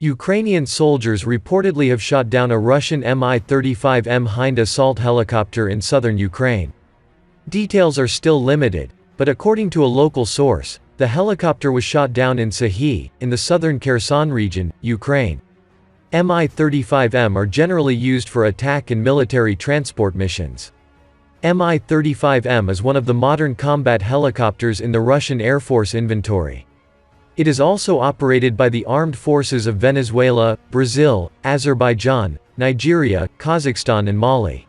Ukrainian soldiers reportedly have shot down a Russian Mi-35M Hind assault helicopter in southern Ukraine. Details are still limited, but according to a local source, the helicopter was shot down in Sahi, in the southern Kherson region, Ukraine. Mi-35M are generally used for attack and military transport missions. Mi-35M is one of the modern combat helicopters in the Russian Air Force inventory. It is also operated by the armed forces of Venezuela, Brazil, Azerbaijan, Nigeria, Kazakhstan and Mali.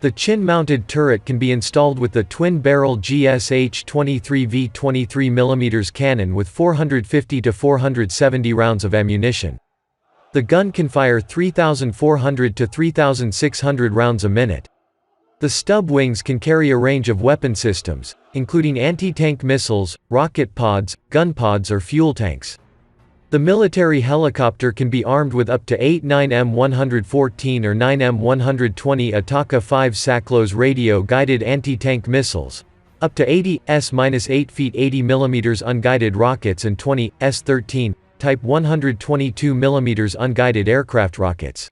The chin-mounted turret can be installed with the twin-barrel GSH-23V 23mm cannon with 450 to 470 rounds of ammunition. The gun can fire 3,400 to 3,600 rounds a minute. The stub wings can carry a range of weapon systems, including anti-tank missiles, rocket pods, gun pods or fuel tanks. The military helicopter can be armed with up to 8 9M114 or 9M120 Ataka-V SACLOS radio-guided anti-tank missiles, up to 80 S-8 feet 80mm unguided rockets and 20 S-13 Type 122mm unguided aircraft rockets.